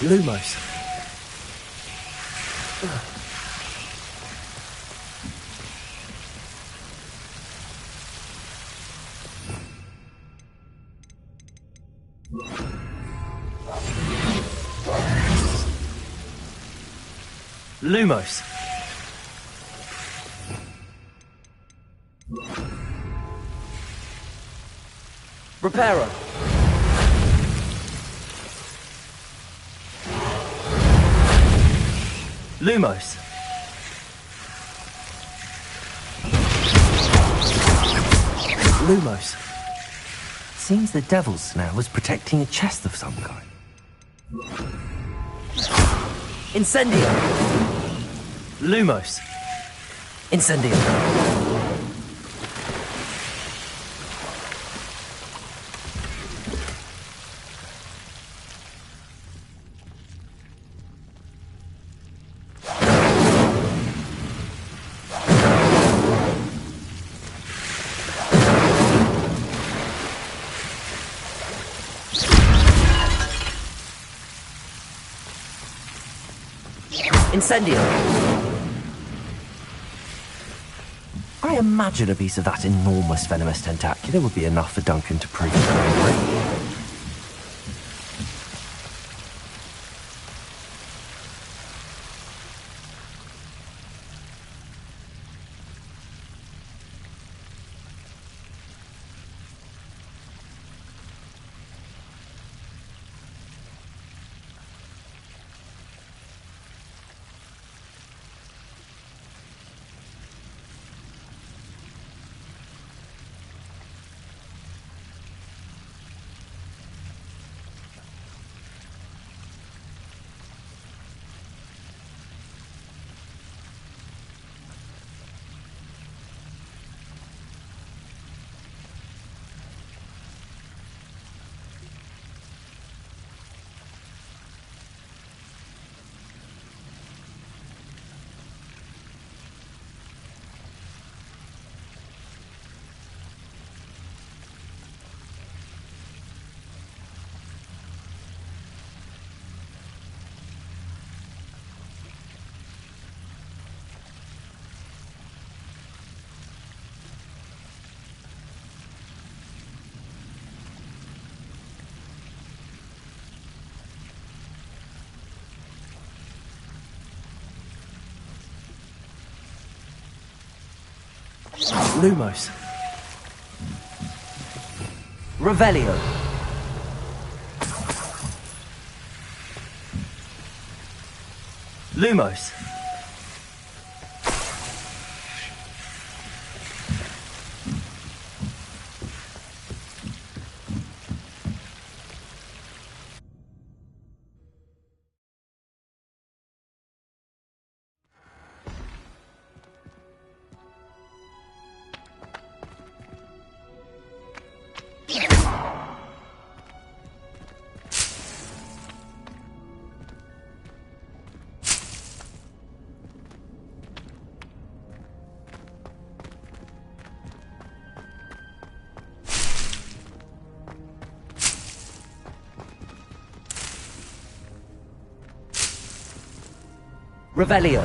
Lumos. Lumos. Reparo. Lumos. Lumos. Seems the devil's snare was protecting a chest of some kind. Incendio. Lumos. Incendio. Incendio. I imagine a piece of that enormous venomous tentacular would be enough for Duncan to prove his bravery. Lumos. Revelio. Lumos. Revelio.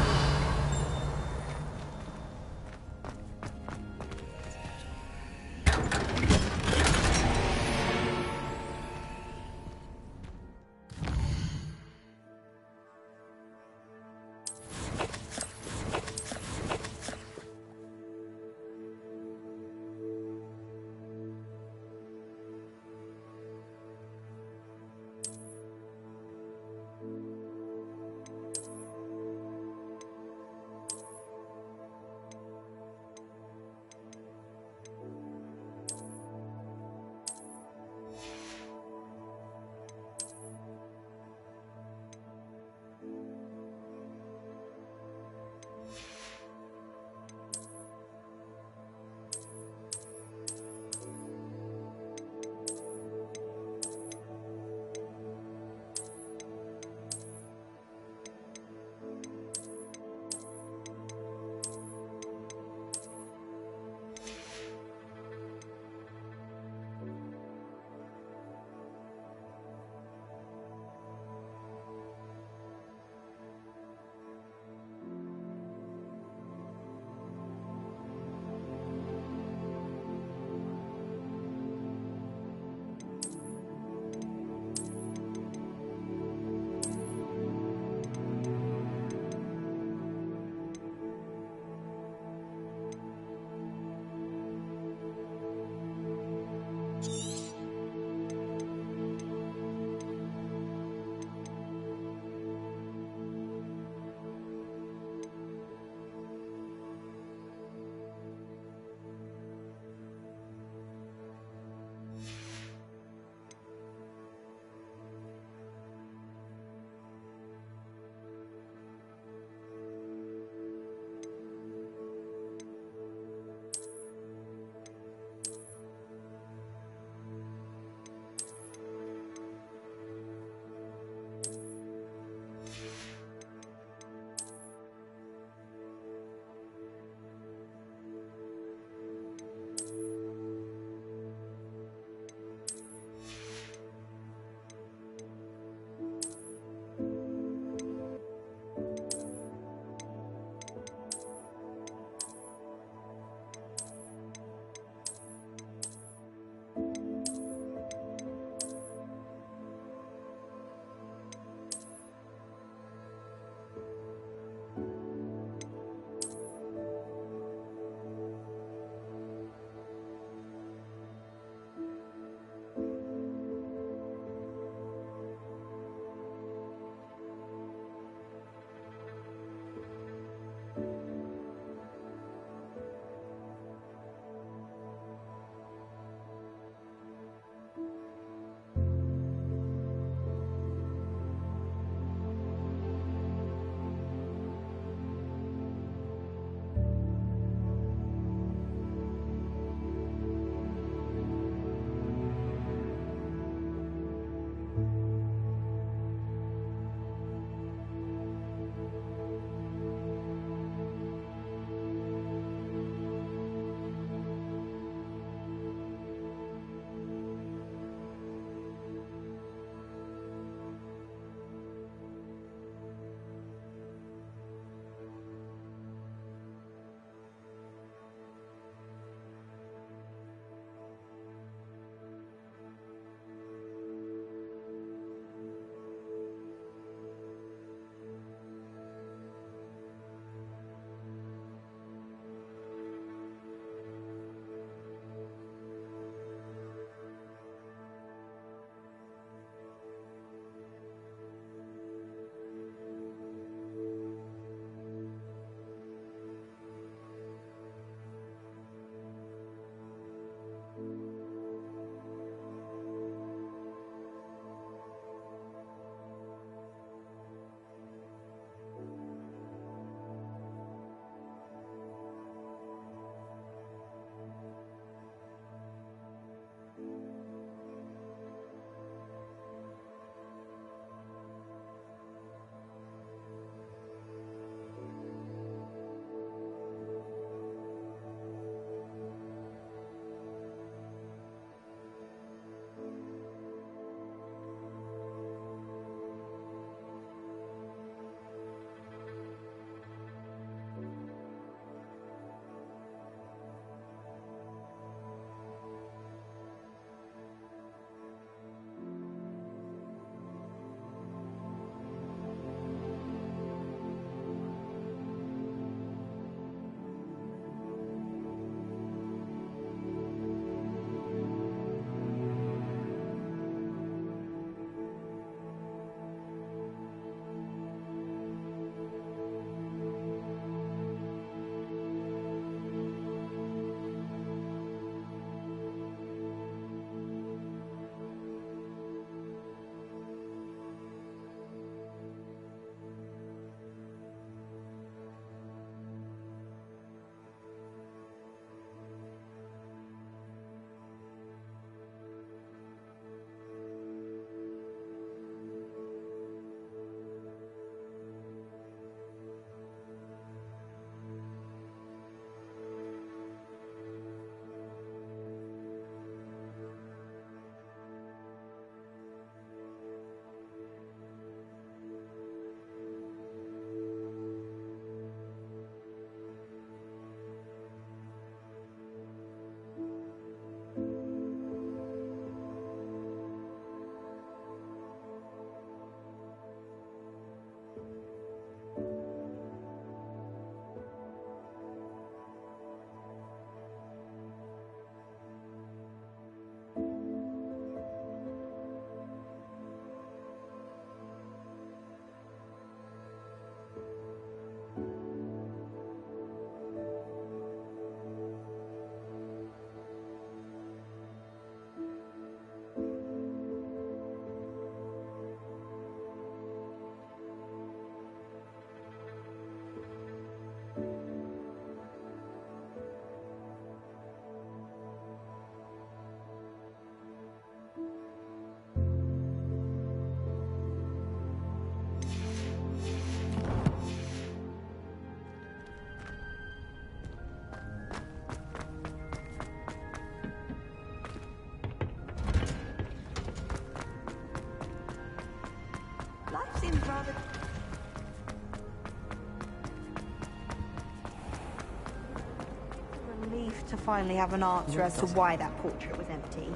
to finally have an answer as to why that portrait was empty.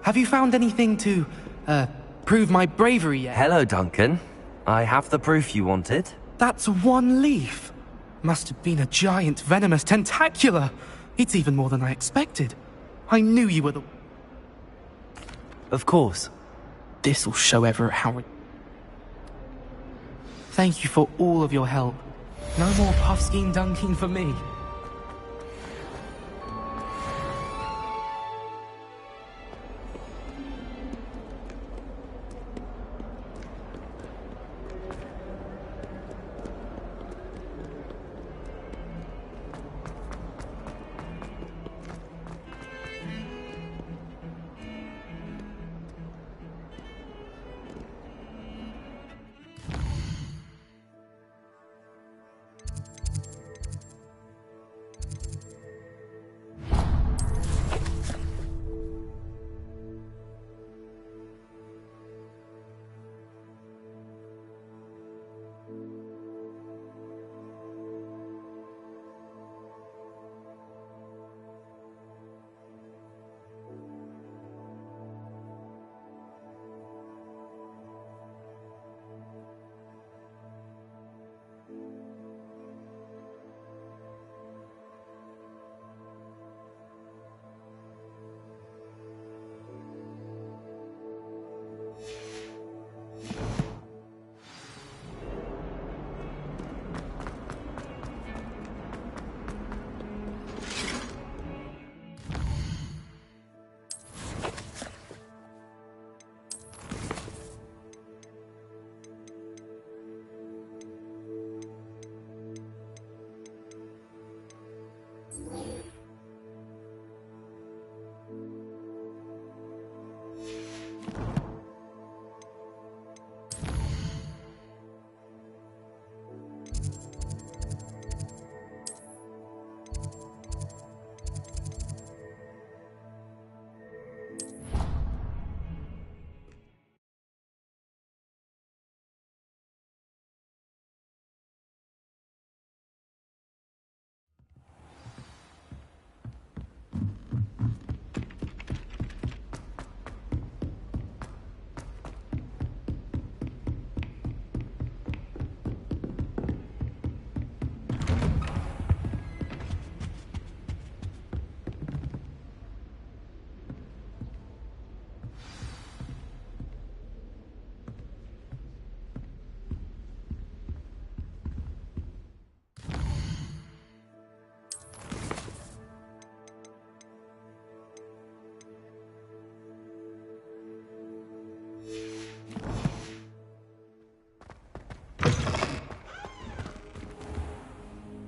Have you found anything to, prove my bravery yet? Hello, Duncan. I have the proof you wanted. That's one leaf. Must have been a giant venomous tentacula. It's even more than I expected. I knew you were the... Of course. This'll show Everett how... Thank you for all of your help. No more puffskein dunking for me.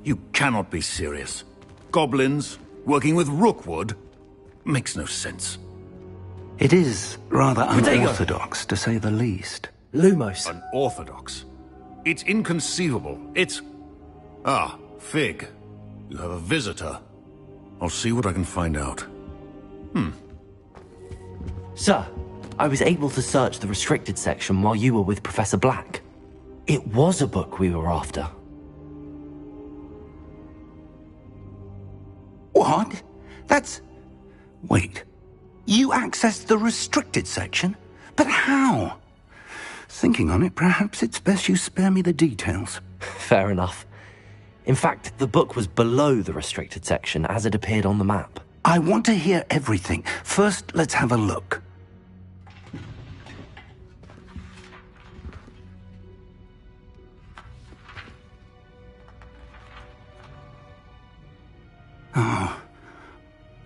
You cannot be serious. Goblins working with Rookwood? Makes no sense. It is rather Potato. unorthodox, to say the least. Lumos. Unorthodox? It's inconceivable. It's... Ah, Fig. You have a visitor. I'll see what I can find out. Sir, I was able to search the restricted section while you were with Professor Black. It was a book we were after. What? That's... Wait. You accessed the restricted section? But how? Thinking on it, perhaps it's best you spare me the details. Fair enough. In fact, the book was below the restricted section as it appeared on the map. I want to hear everything. First, let's have a look.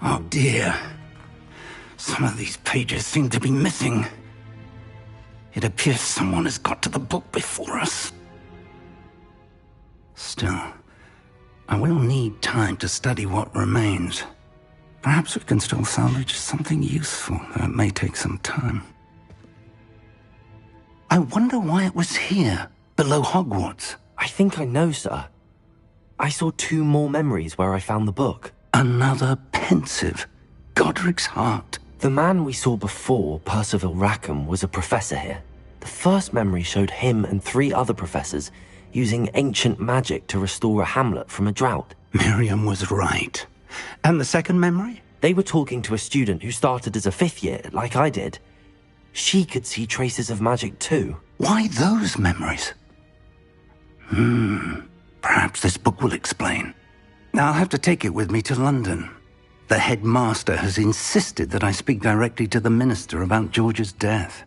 Oh dear. Some of these pages seem to be missing. It appears someone has got to the book before us. Still, I will need time to study what remains. Perhaps we can still salvage something useful, though it may take some time. I wonder why it was here, below Hogwarts. I think I know, sir. I saw 2 more memories where I found the book. Another pensive. Godric's heart. The man we saw before, Percival Rackham, was a professor here. The first memory showed him and 3 other professors using ancient magic to restore a hamlet from a drought. Miriam was right. And the second memory? They were talking to a student who started as a 5th year, like I did. She could see traces of magic too. Why those memories? Perhaps this book will explain. I'll have to take it with me to London. The headmaster has insisted that I speak directly to the minister about George's death.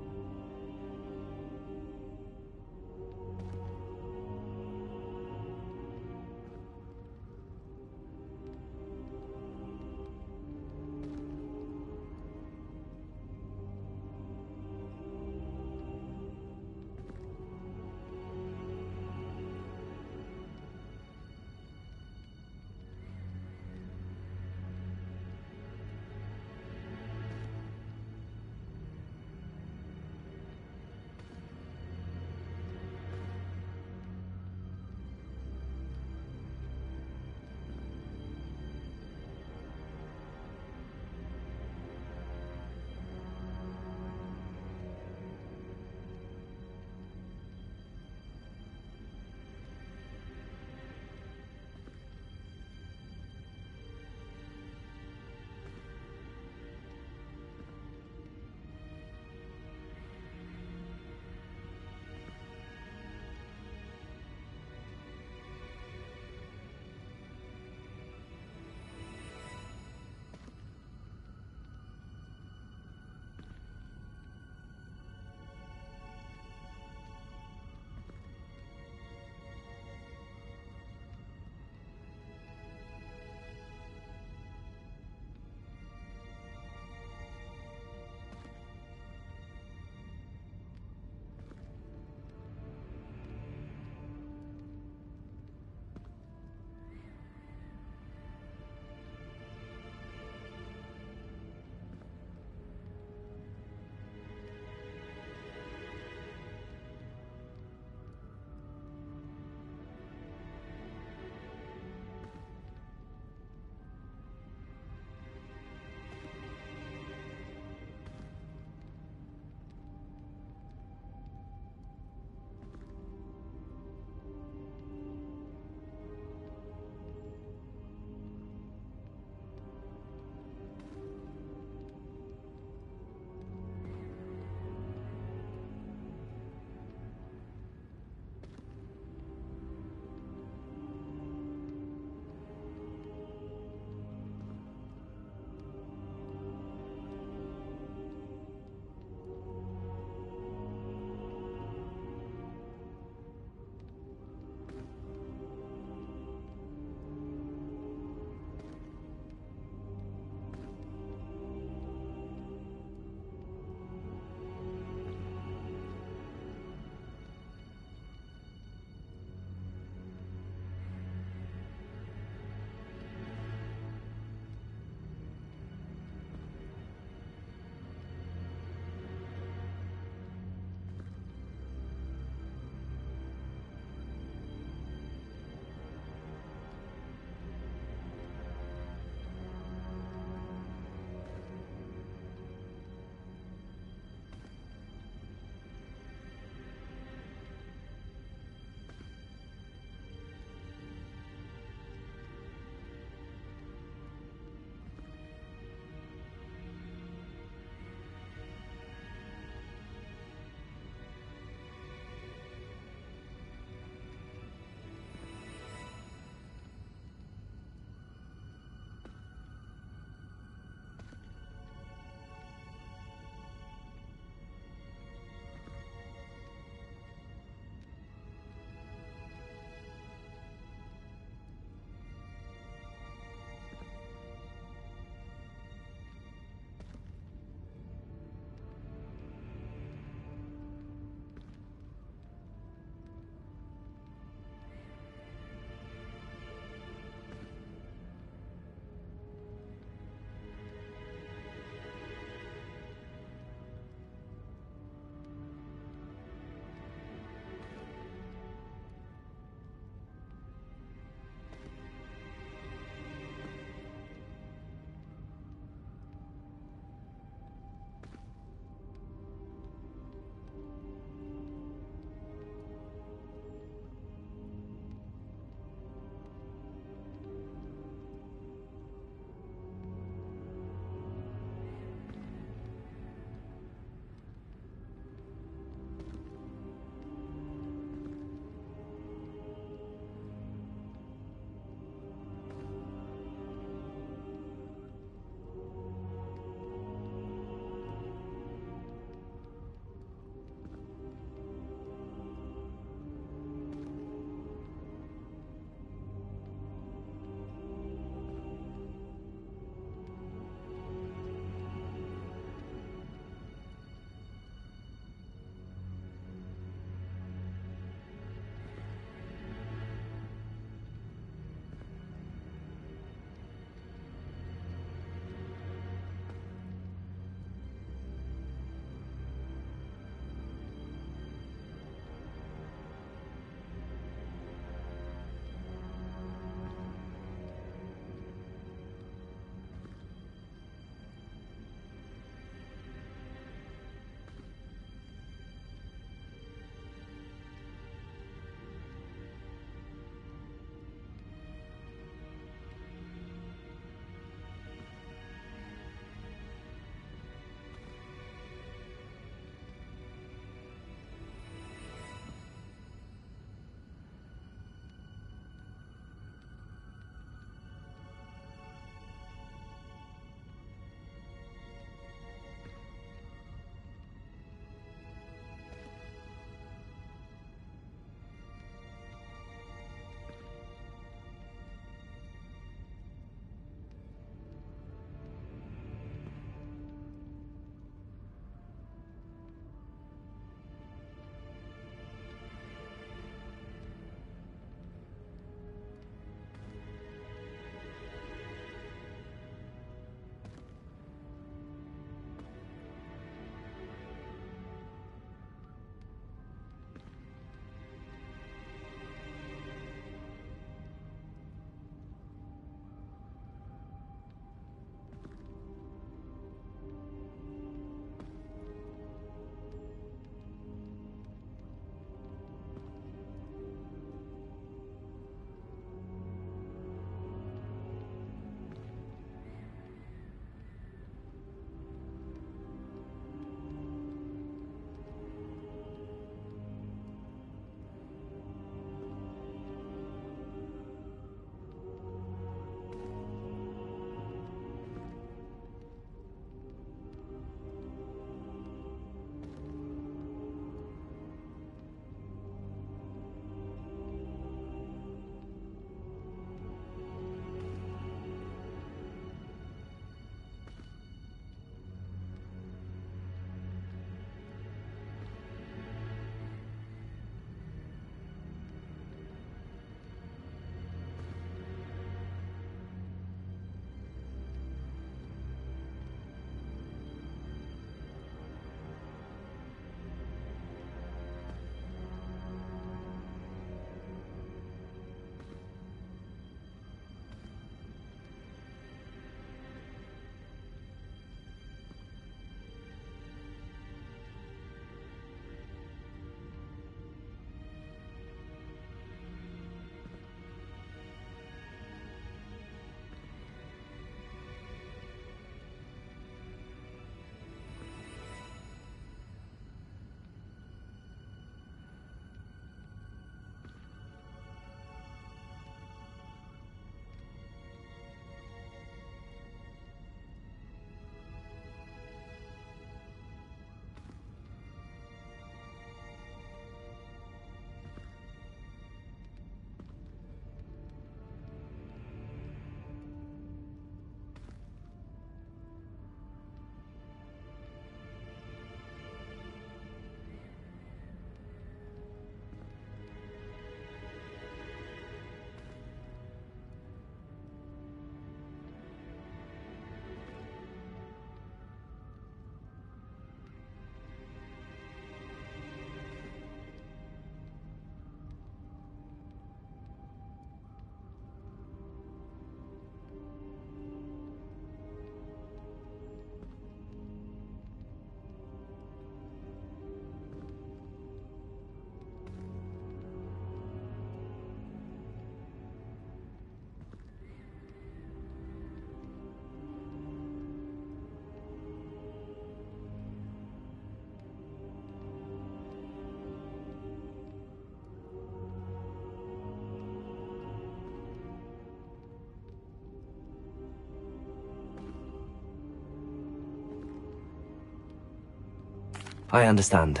I understand.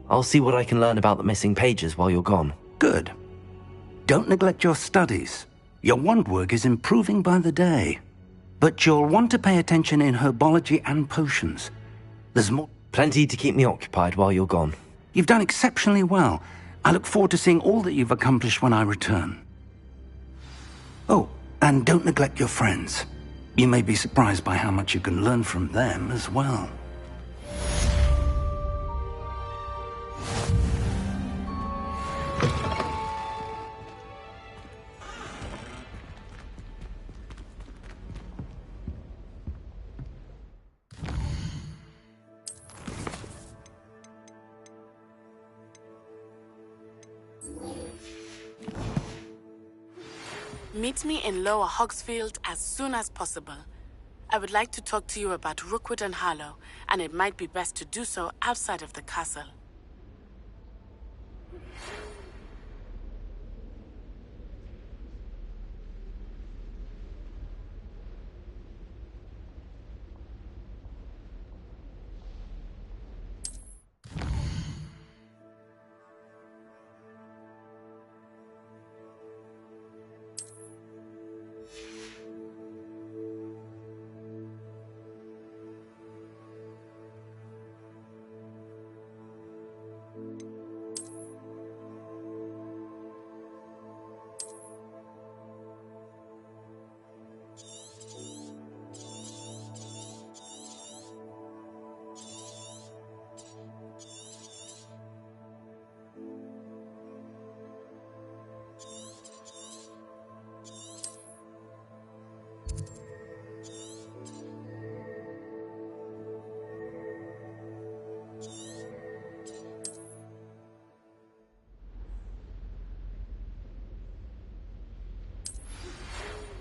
I'll see what I can learn about the missing pages while you're gone. Good. Don't neglect your studies. Your wand work is improving by the day. But you'll want to pay attention in herbology and potions. There's more... Plenty to keep me occupied while you're gone. You've done exceptionally well. I look forward to seeing all that you've accomplished when I return. Oh, and don't neglect your friends. You may be surprised by how much you can learn from them as well. Meet me in Lower Hogsfield as soon as possible. I would like to talk to you about Rookwood and Harlow, and it might be best to do so outside of the castle.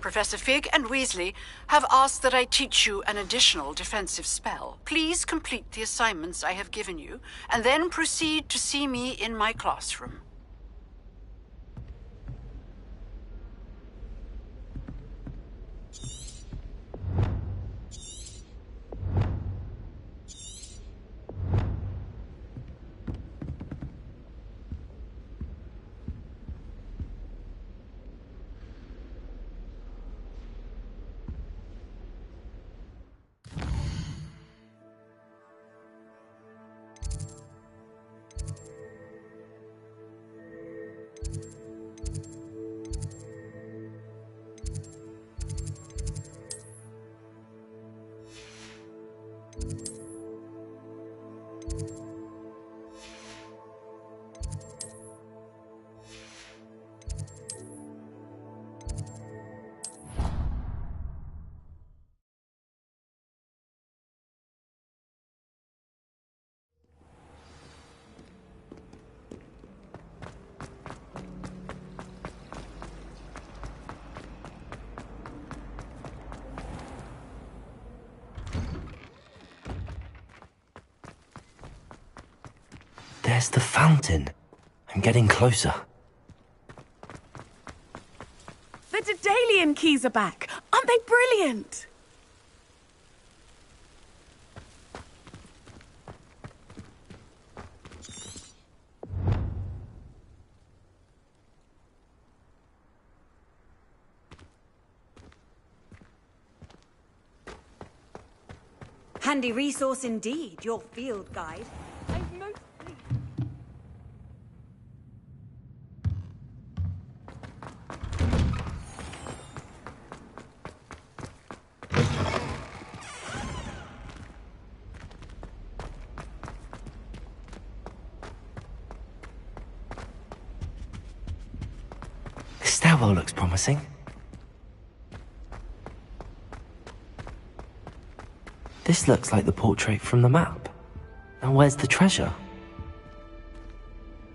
Professor Fig and Weasley have asked that I teach you an additional defensive spell. Please complete the assignments I have given you, and then proceed to see me in my classroom. There's the fountain. I'm getting closer. The Daedalian keys are back. Aren't they brilliant? Handy resource indeed, your field guide. This stairwell looks promising. This looks like the portrait from the map. Now where's the treasure?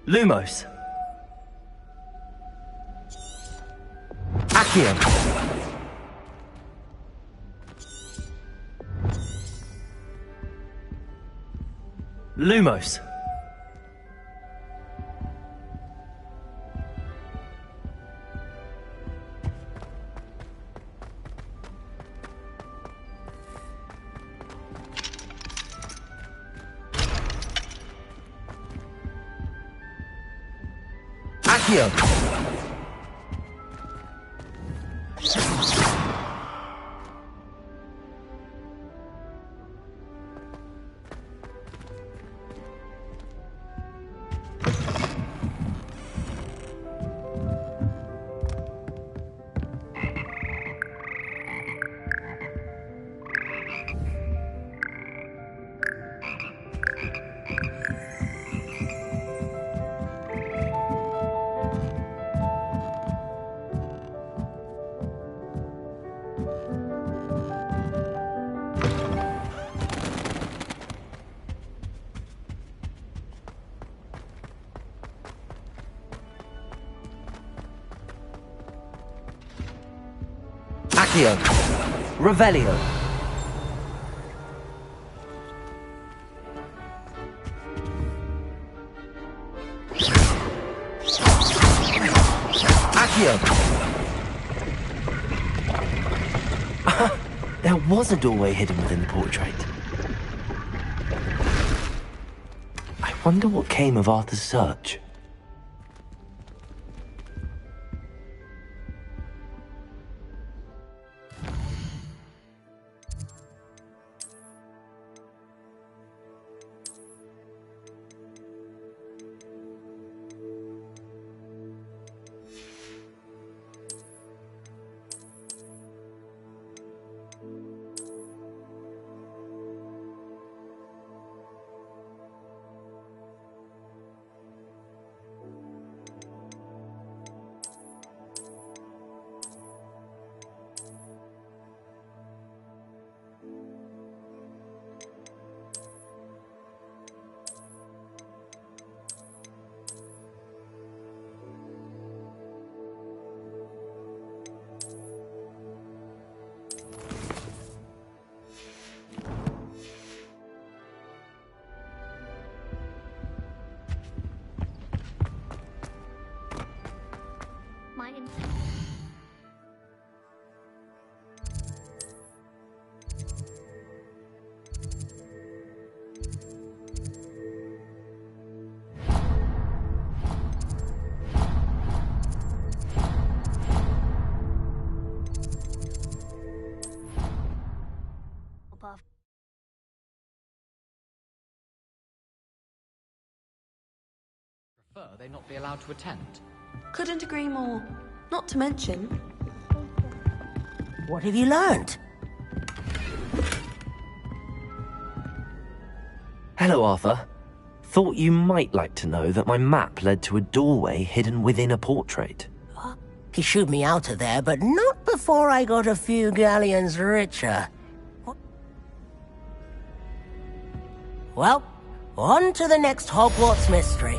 Lumos! Accio! Lumos! Accio. Accio. Revelio. Accio. There was a doorway hidden within the portrait. I wonder what came of Arthur's search. They not be allowed to attend. Couldn't agree more. Not to mention... What have you learned? Hello, Arthur. Thought you might like to know that my map led to a doorway hidden within a portrait. He shooed me out of there, but not before I got a few galleons richer. Well, on to the next Hogwarts mystery.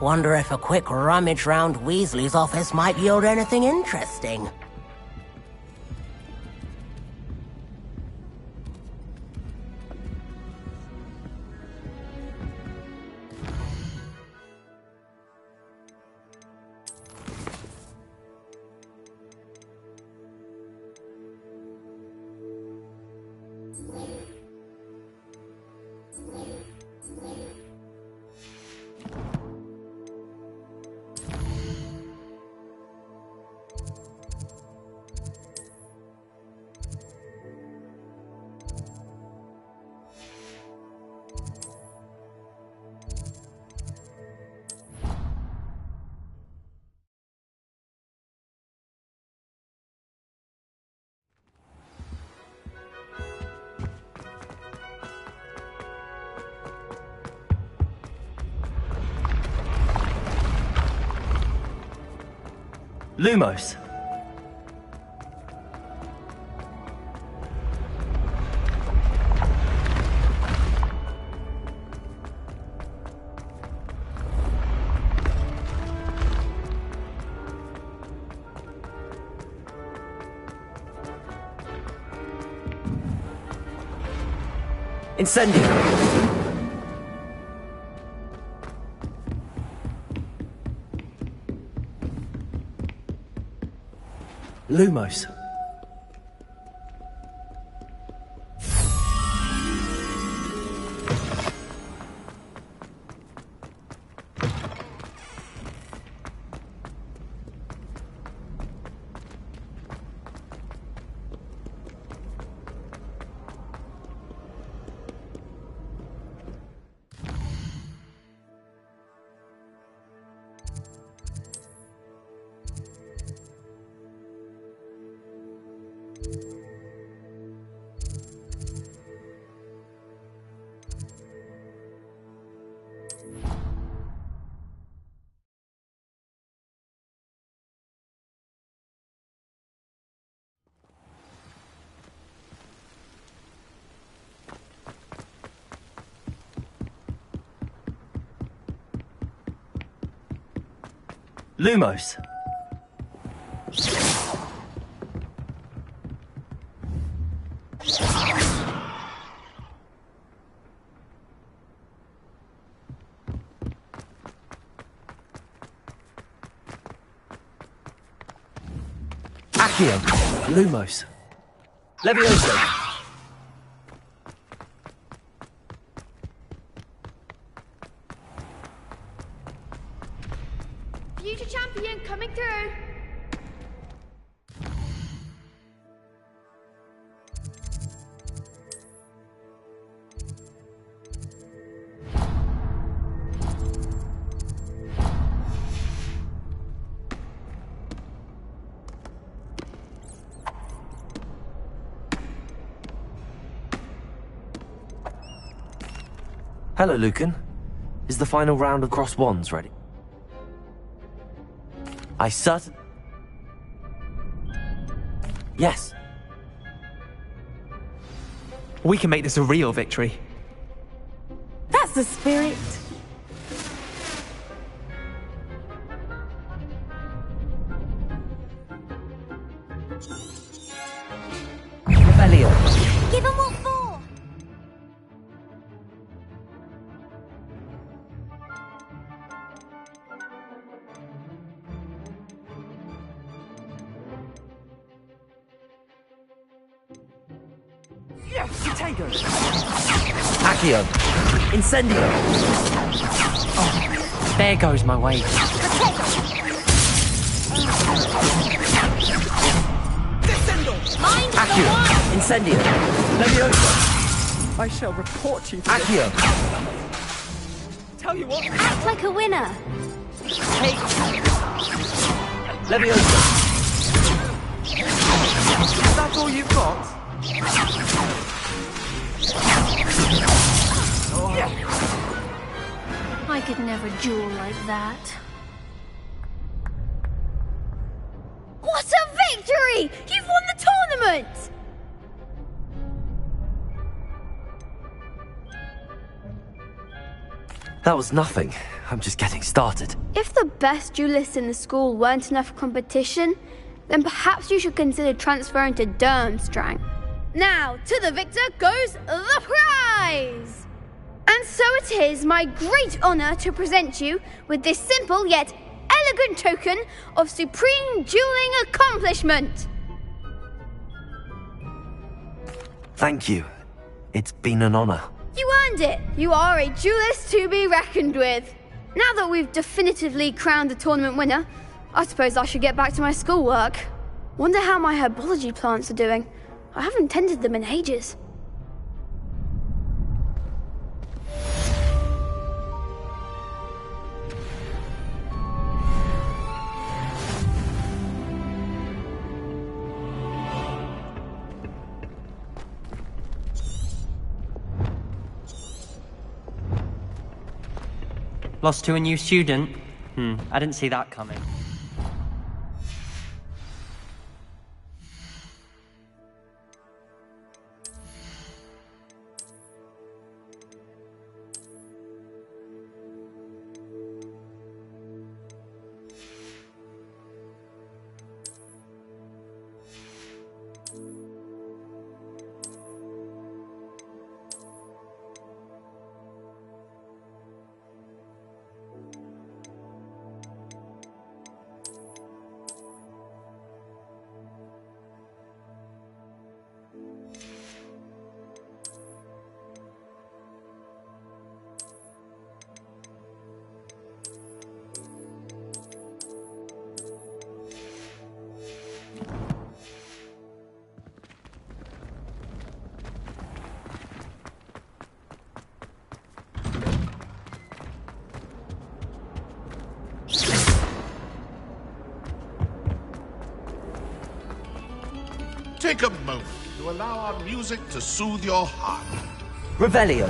Wonder if a quick rummage round Weasley's office might yield anything interesting. Lumos. Incendio. Lumos. Lumos. Accio. Lumos. Levioso. Future champion coming through. Hello, Lucan. Is the final round of cross wands ready? I certainly... Yes. We can make this a real victory. That's the spirit. Rebellion. Give him what for? Potato. Accio. Incendio. Oh, there goes my wage. Mind Accio. the one! Incendio. Levioso. I shall report you. Accio. Tell you what. Act like a winner. Take. Levioso. Is that all you've got? I could never duel like that. What a victory! You've won the tournament! That was nothing. I'm just getting started. If the best duelists in the school weren't enough for competition, then perhaps you should consider transferring to Durmstrang. Now, to the victor goes the prize! And so it is my great honor to present you with this simple yet elegant token of supreme dueling accomplishment. Thank you. It's been an honor. You earned it. You are a duelist to be reckoned with. Now that we've definitively crowned the tournament winner, I suppose I should get back to my schoolwork. Wonder how my herbology plants are doing. I haven't tended them in ages. Lost to a new student? I didn't see that coming. Take a moment to allow our music to soothe your heart. Revelio.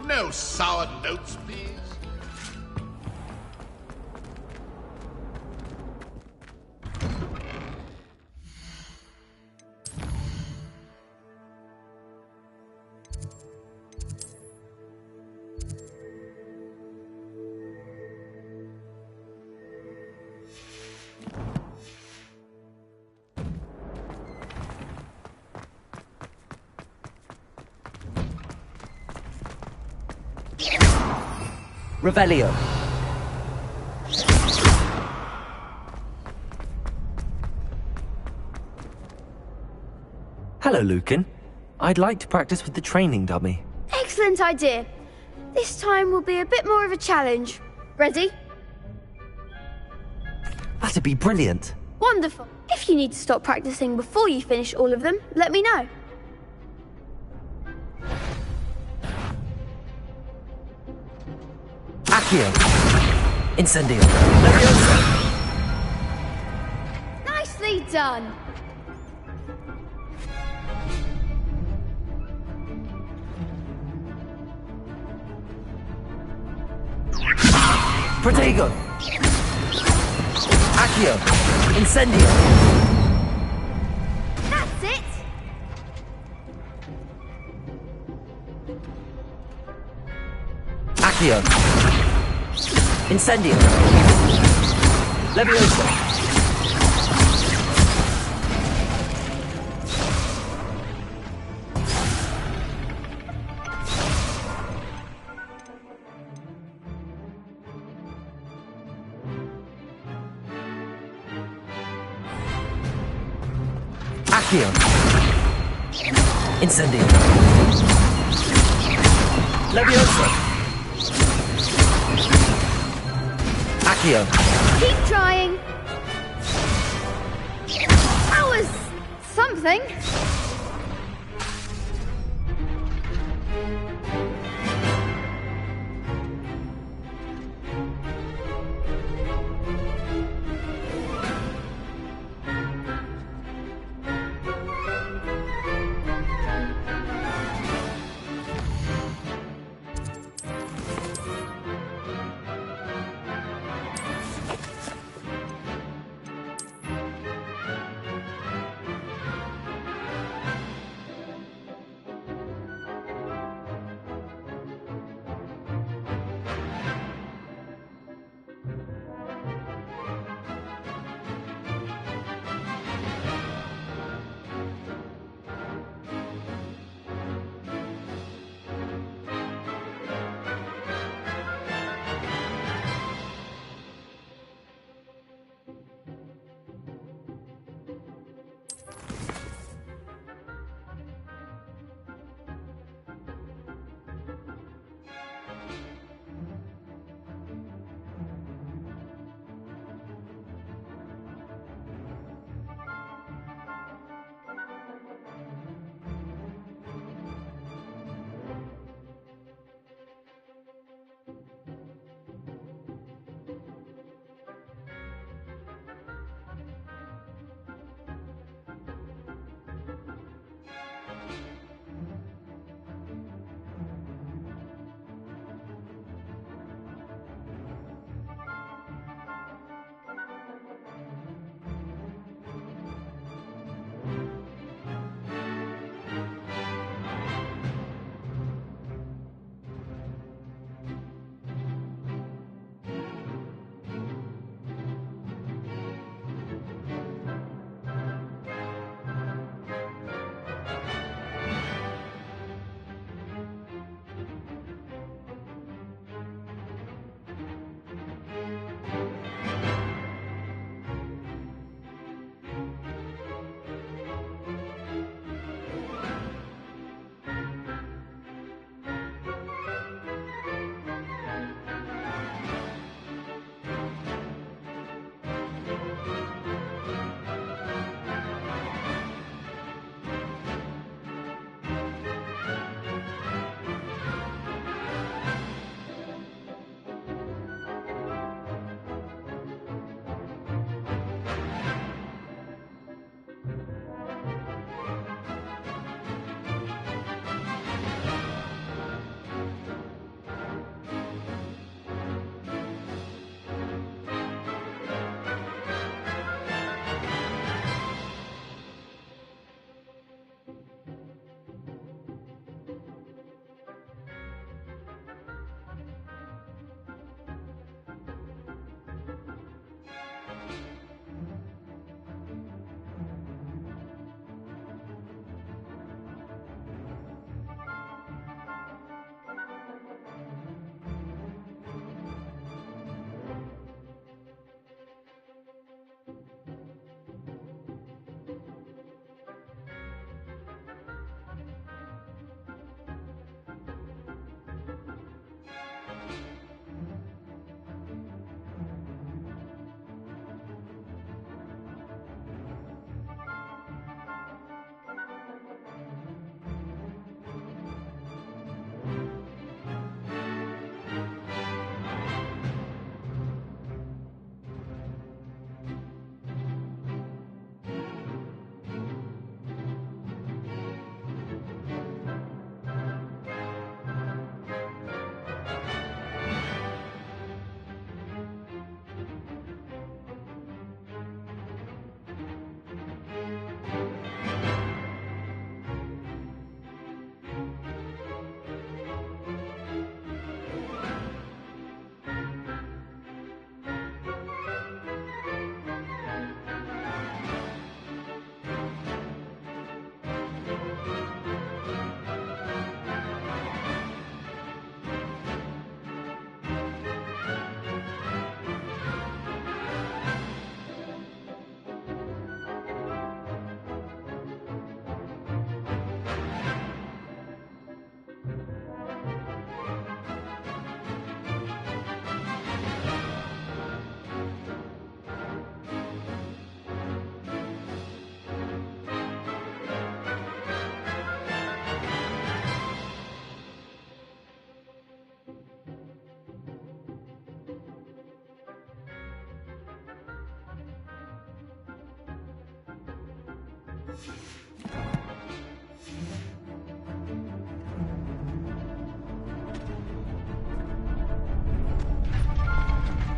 No sour notes, please. Revelio. Hello, Lucan. I'd like to practice with the training dummy. Excellent idea. This time will be a bit more of a challenge. Ready? That'd be brilliant. Wonderful. If you need to stop practicing before you finish all of them, let me know. Accio. Incendio. Leviosa. Nicely done. Protego. Accio. Incendio. That's it. Accio. Incendio. Leviosa. Accio. Incendio. Leviosa. Accio. Keep trying. That was something.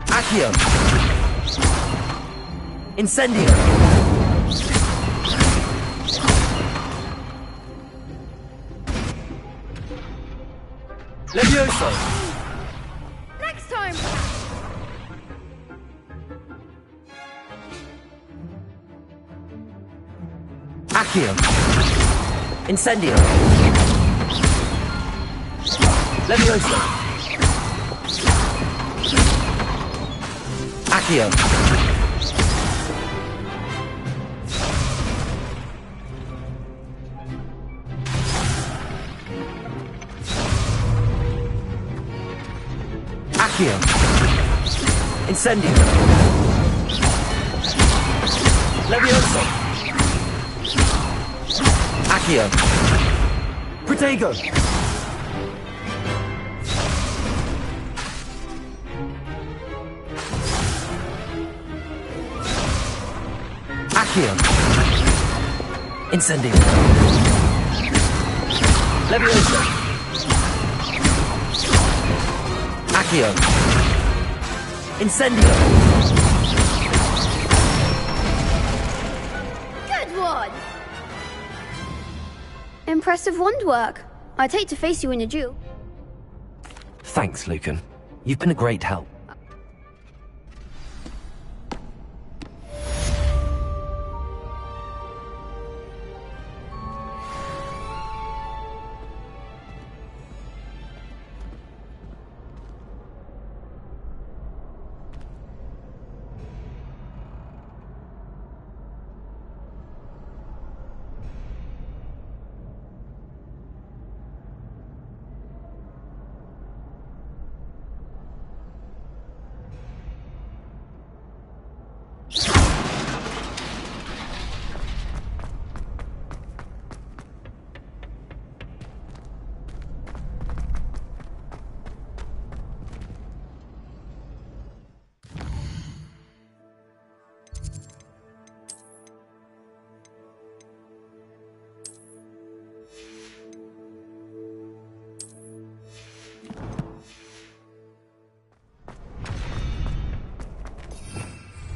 Accio! Incendio! Levioso! Next time! Accio! Incendio! Levioso! Accio! Accio! Incendio! Levioso! Accio! Protego! Accio! Incendio! Levioso! Accio! Incendio! Good one! Impressive wand work. I'd hate to face you in a duel. Thanks, Lucan. You've been a great help.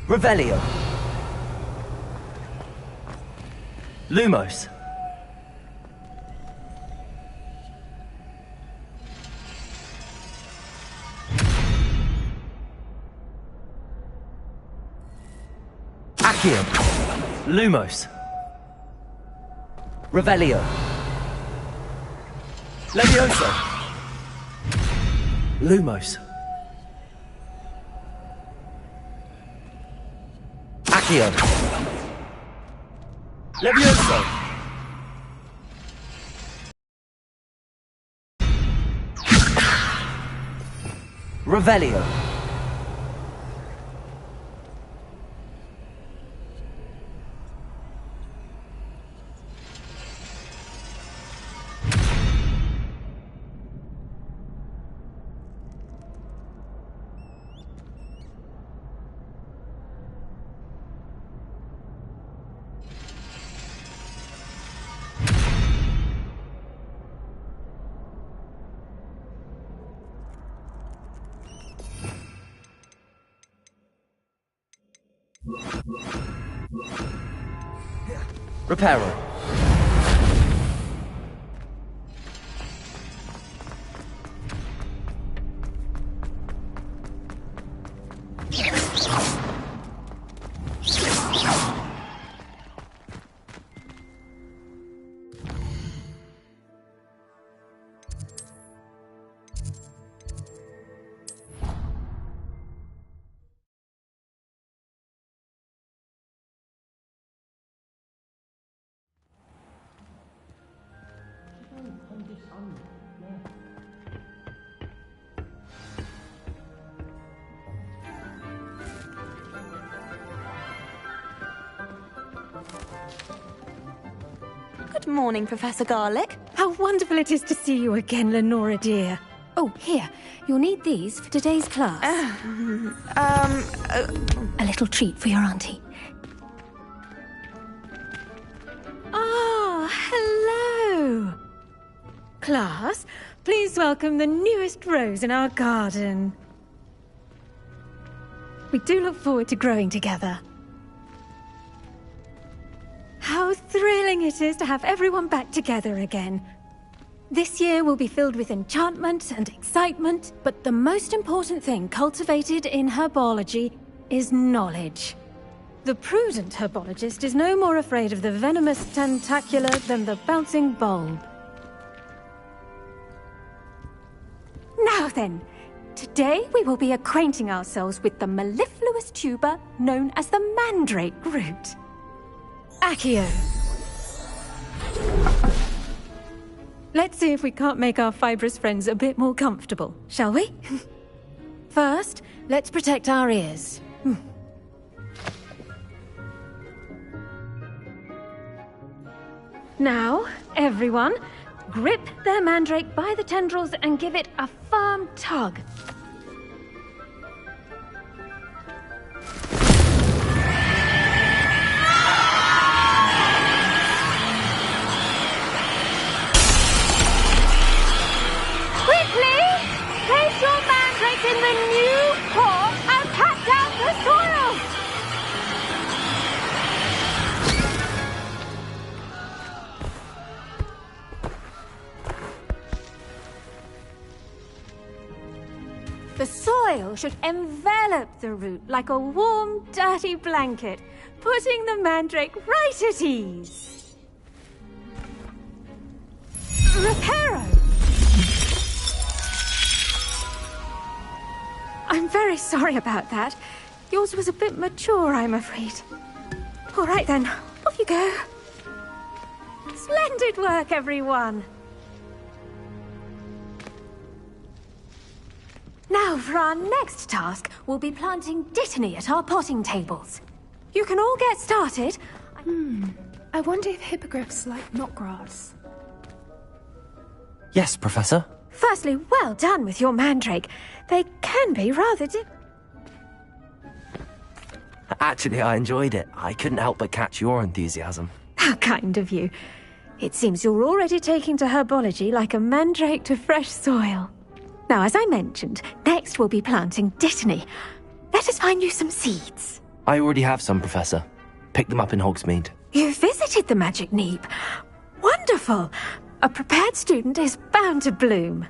Revelio. Lumos. Accio. Lumos. Revelio. Levioso. Lumos. Accio. Levioso. Revelio. Reparo. Good morning, Professor Garlick. How wonderful it is to see you again, Lenora dear. Oh, here. You'll need these for today's class. A little treat for your auntie. Class, please welcome the newest rose in our garden. We do look forward to growing together. How thrilling it is to have everyone back together again. This year will be filled with enchantment and excitement, but the most important thing cultivated in herbology is knowledge. The prudent herbologist is no more afraid of the venomous tentacula than the bouncing bulb. Now then, today we will be acquainting ourselves with the mellifluous tuber known as the mandrake root. Accio. Let's see if we can't make our fibrous friends a bit more comfortable, shall we? First, let's protect our ears. Now, everyone, grip their mandrake by the tendrils and give it a firm tug. Quickly! Place your mandrake in the new pot and pat down the soil! The soil should envelop the root like a warm, dirty blanket, putting the mandrake right at ease. Reparo! I'm very sorry about that. Yours was a bit mature, I'm afraid. All right then, off you go. Splendid work, everyone. Now, for our next task, we'll be planting dittany at our potting tables. You can all get started. I wonder if hippogriffs like knotgrass. Yes, Professor. Firstly, well done with your mandrake. They can be rather Actually, I enjoyed it. I couldn't help but catch your enthusiasm. How kind of you. It seems you're already taking to herbology like a mandrake to fresh soil. Now, as I mentioned, next we'll be planting dittany. Let us find you some seeds. I already have some, Professor. Picked them up in Hogsmeade. You visited the Magic Neep. Wonderful! A prepared student is bound to bloom.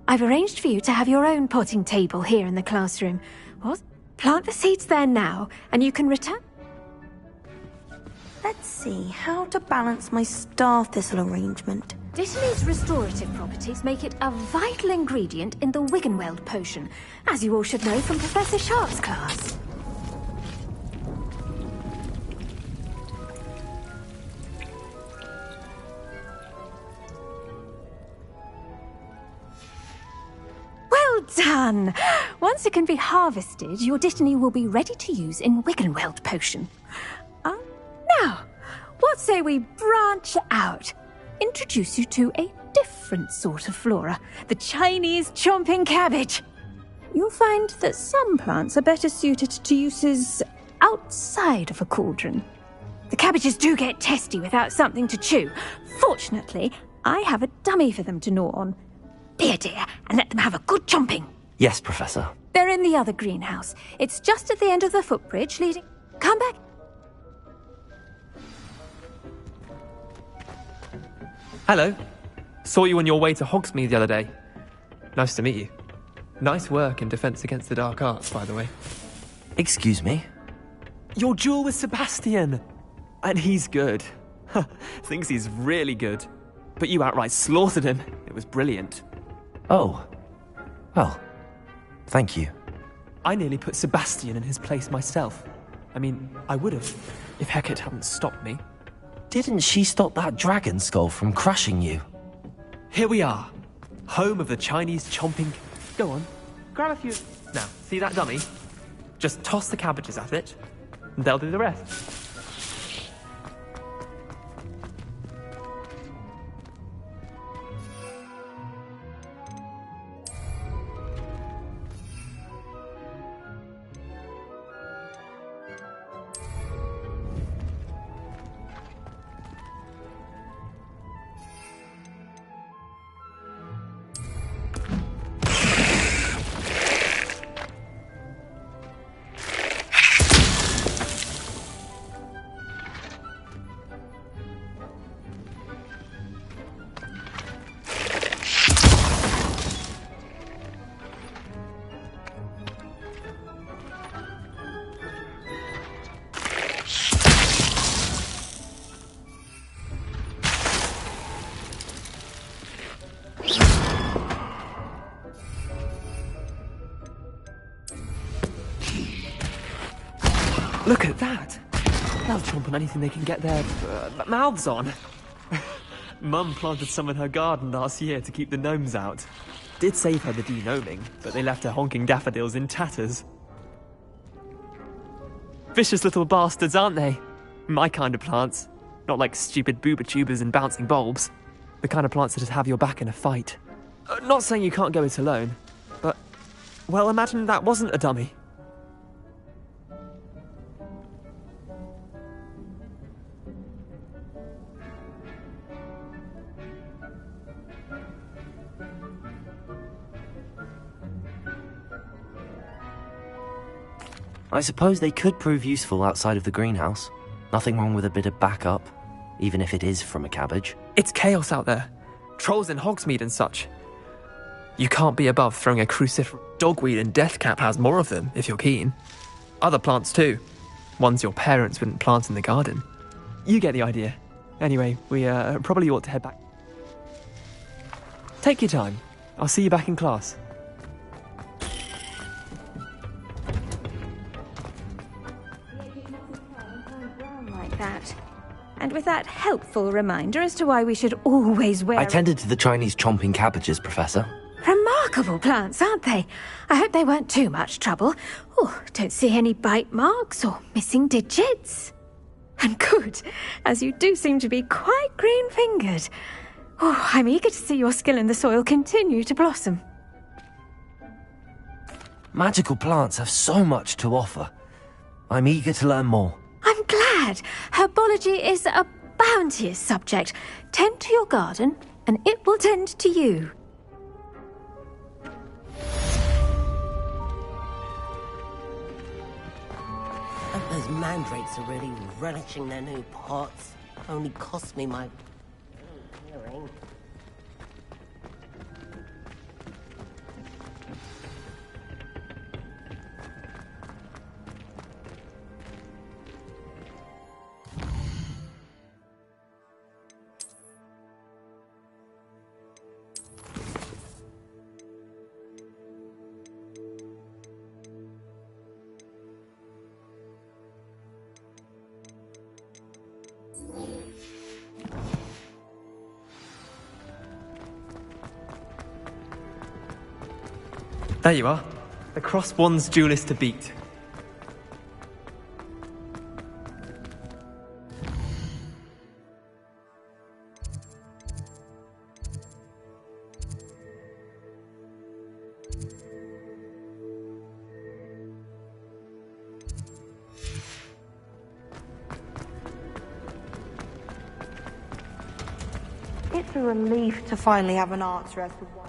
I've arranged for you to have your own potting table here in the classroom. What? Plant the seeds there now, and you can return... Let's see how to balance my star thistle arrangement. Dittany's restorative properties make it a vital ingredient in the Wiggenweld potion, as you all should know from Professor Sharp's class. Well done! Once it can be harvested, your dittany will be ready to use in Wiggenweld potion. Now, what say we branch out? Introduce you to a different sort of flora, the Chinese chomping cabbage. You'll find that some plants are better suited to uses outside of a cauldron. The cabbages do get testy without something to chew. Fortunately, I have a dummy for them to gnaw on. Be a dear and let them have a good chomping. Yes, Professor. They're in the other greenhouse. It's just at the end of the footbridge leading... Come back. Hello. Saw you on your way to Hogsmeade the other day. Nice to meet you. Nice work in Defense Against the Dark Arts, by the way. Excuse me? Your duel with Sebastian! And he's good. Thinks he's really good. But you outright slaughtered him. It was brilliant. Oh. Well, thank you. I nearly put Sebastian in his place myself. I mean, I would have, if Hecate hadn't stopped me. Didn't she stop that dragon skull from crushing you? Here we are. Home of the Chinese chomping... Go on, grab a few... Now, see that dummy? Just toss the cabbages at it, and they'll do the rest. Look at that! They'll chomp on anything they can get their mouths on. Mum planted some in her garden last year to keep the gnomes out. Did save her the de-gnoming, but they left her honking daffodils in tatters. Vicious little bastards, aren't they? My kind of plants. Not like stupid booba tubers and bouncing bulbs. The kind of plants that just have your back in a fight. Not saying you can't go it alone, but, well, imagine that wasn't a dummy. I suppose they could prove useful outside of the greenhouse. Nothing wrong with a bit of backup, even if it is from a cabbage. It's chaos out there. Trolls in Hogsmeade and such. You can't be above throwing a cruciferous dogweed, and Deathcap has more of them, if you're keen. Other plants too. Ones your parents wouldn't plant in the garden. You get the idea. Anyway, we probably ought to head back. Take your time. I'll see you back in class. That. And with that helpful reminder as to why we should always wear... I tended to the Chinese chomping cabbages, Professor. Remarkable plants, aren't they? I hope they weren't too much trouble. Oh, don't see any bite marks or missing digits. And good, as you do seem to be quite green-fingered. Oh, I'm eager to see your skill in the soil continue to blossom. Magical plants have so much to offer. I'm eager to learn more. I'm glad. Herbology is a bounteous subject. Tend to your garden, and it will tend to you. Those mandrakes are really relishing their new pots. Only cost me my hearing. There you are. The cross one's duelist to beat. It's a relief to finally have an answer as to why.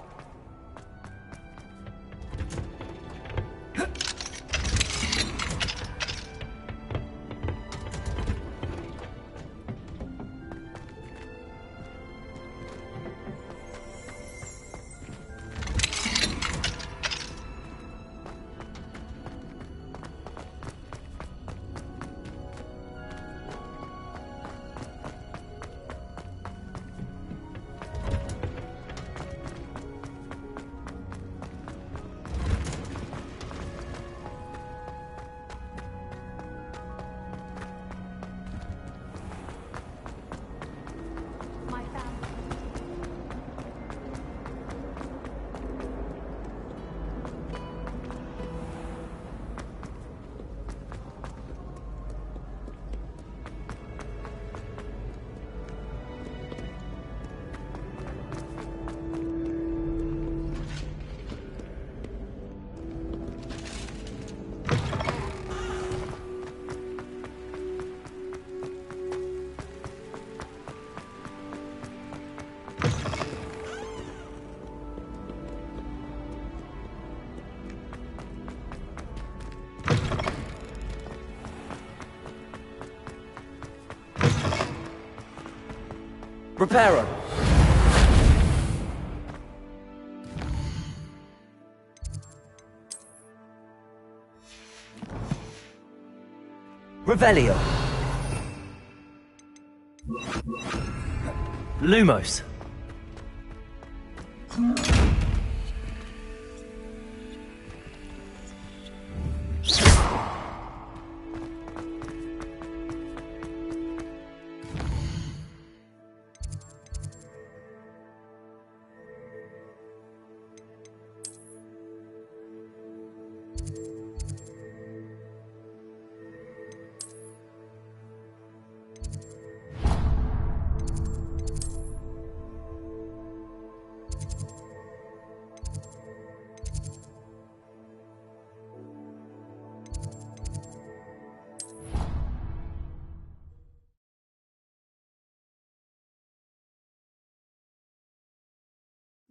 Reparo. Revelio. Lumos.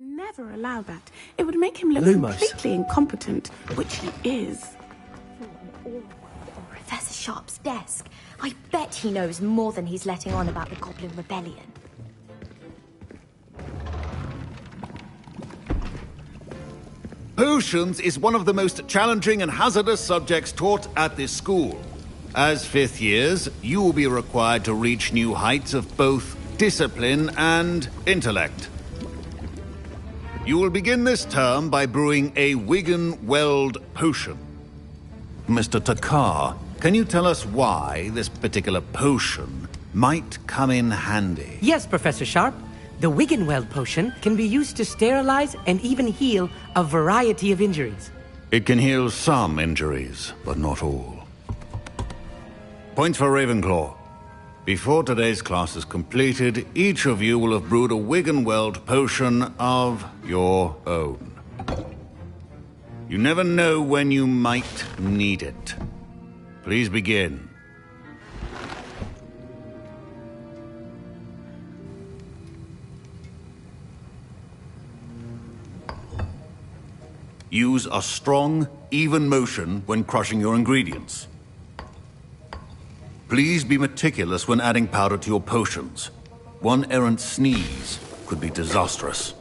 Never allow that. It would make him look Lumos. completely incompetent, which he is. Professor Sharp's desk. I bet he knows more than he's letting on about the Goblin Rebellion. Potions is one of the most challenging and hazardous subjects taught at this school. As fifth years, you will be required to reach new heights of both discipline and intellect. You will begin this term by brewing a Wiggenweld potion. Mr. Takar, can you tell us why this particular potion might come in handy? Yes, Professor Sharp. The Wiggenweld potion can be used to sterilize and even heal a variety of injuries. It can heal some injuries, but not all. Points for Ravenclaw. Before today's class is completed, each of you will have brewed a Wiggenweld potion of your own. You never know when you might need it. Please begin. Use a strong, even motion when crushing your ingredients. Please be meticulous when adding powder to your potions. One errant sneeze could be disastrous.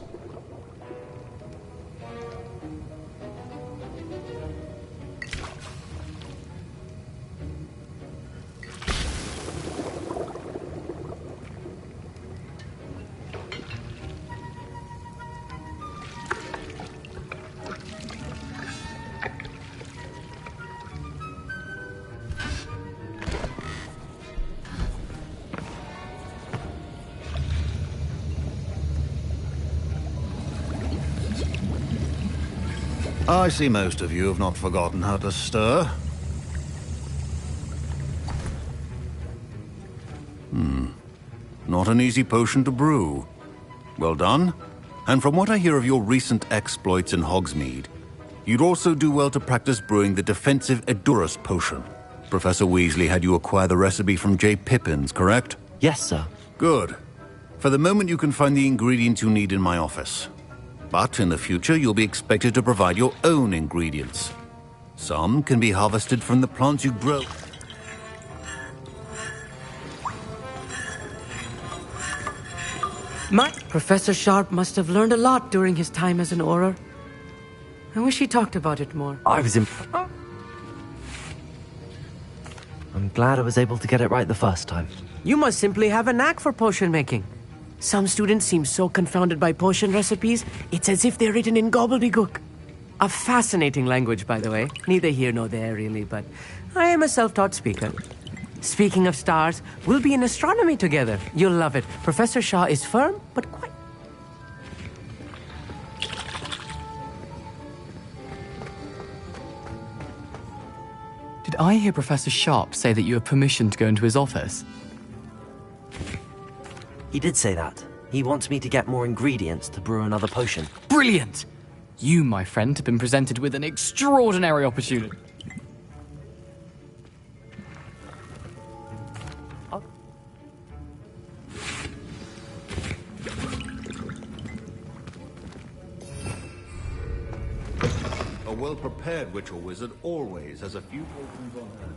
I see most of you have not forgotten how to stir. Not an easy potion to brew. Well done. And from what I hear of your recent exploits in Hogsmeade, you'd also do well to practice brewing the defensive Edurus potion. Professor Weasley had you acquire the recipe from J. Pippins, correct? Yes, sir. Good. For the moment, you can find the ingredients you need in my office. But in the future, you'll be expected to provide your own ingredients. Some can be harvested from the plants you grow. Professor Sharp must have learned a lot during his time as an Auror. I wish he talked about it more. I'm glad I was able to get it right the first time. You must simply have a knack for potion making. Some students seem so confounded by potion recipes, it's as if they're written in gobbledygook. A fascinating language, by the way. Neither here nor there, really, but I am a self-taught speaker. Speaking of stars, we'll be in astronomy together. You'll love it. Professor Shaw is firm, but quite... Did I hear Professor Sharp say that you have permission to go into his office? He did say that. He wants me to get more ingredients to brew another potion. Brilliant! You, my friend, have been presented with an extraordinary opportunity. A well-prepared witch or wizard always has a few potions on hand.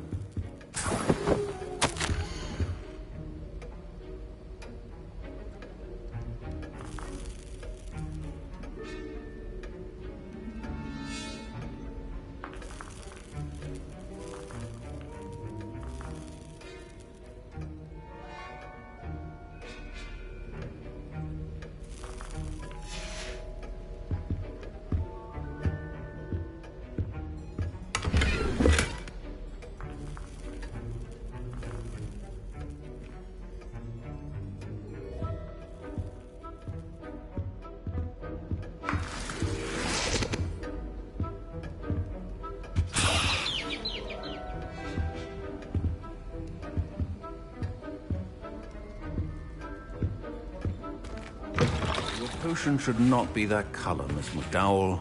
Potion should not be that color, Miss McDowell.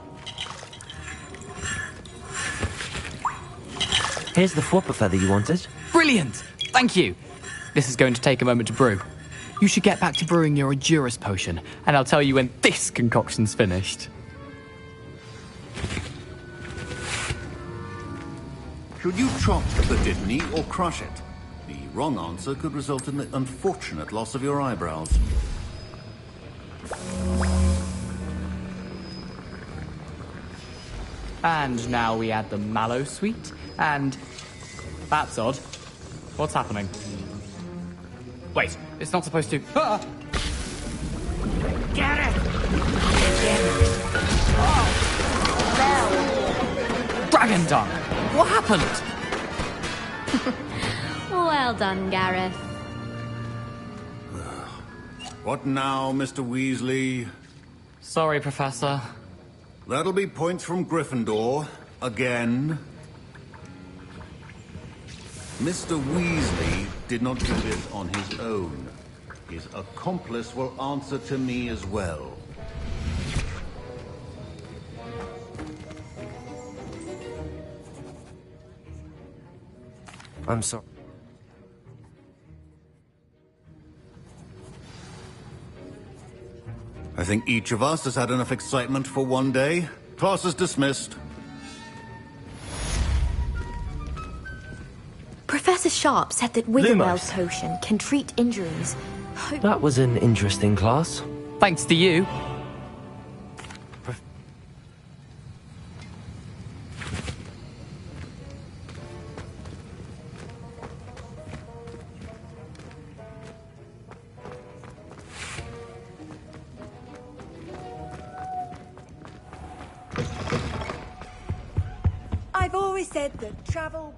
Here's the Fwopper feather you wanted. Brilliant! Thank you! This is going to take a moment to brew. You should get back to brewing your Hojurt's potion, and I'll tell you when this concoction's finished. Should you chop the Dittany or crush it? The wrong answer could result in the unfortunate loss of your eyebrows. And now we add the mallow sweet, and... That's odd. What's happening? Wait, it's not supposed to... Ah! Get it! Dragon Dung! What happened? Well done, Gareth. What now, Mr. Weasley? Sorry, Professor. That'll be points from Gryffindor. Again. Mr. Weasley did not do this on his own. His accomplice will answer to me as well. I'm sorry. I think each of us has had enough excitement for one day. Class is dismissed. Professor Sharp said that Wiggenweld potion can treat injuries. That was an interesting class. Thanks to you. I've always said that travel...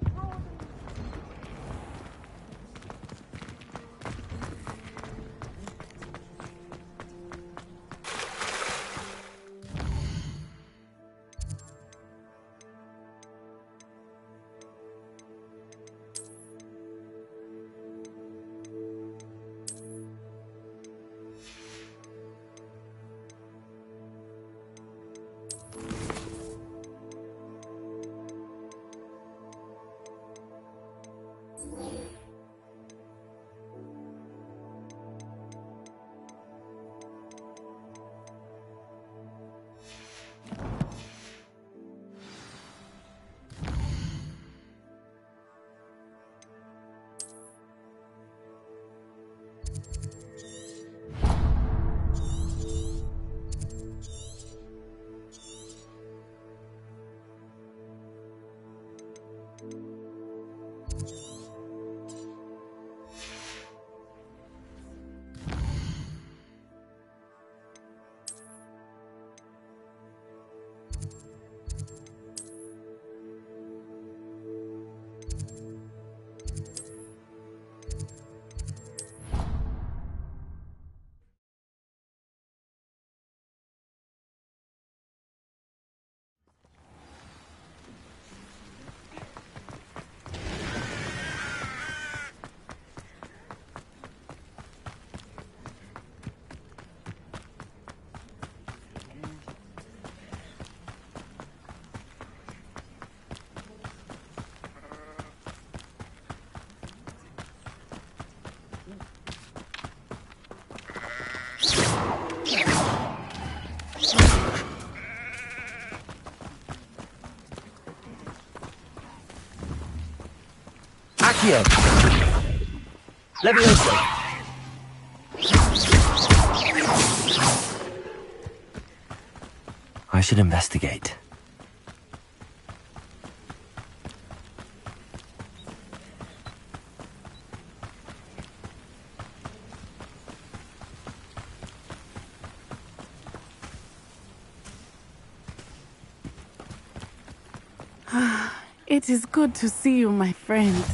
Accio! Levioso! I should investigate. It is good to see you, my friend.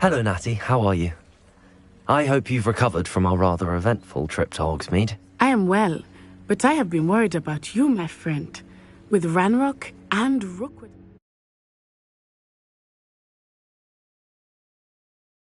Hello, Natty. How are you? I hope you've recovered from our rather eventful trip to Hogsmeade. I am well, but I have been worried about you, my friend. With Ranrock and Rookwood.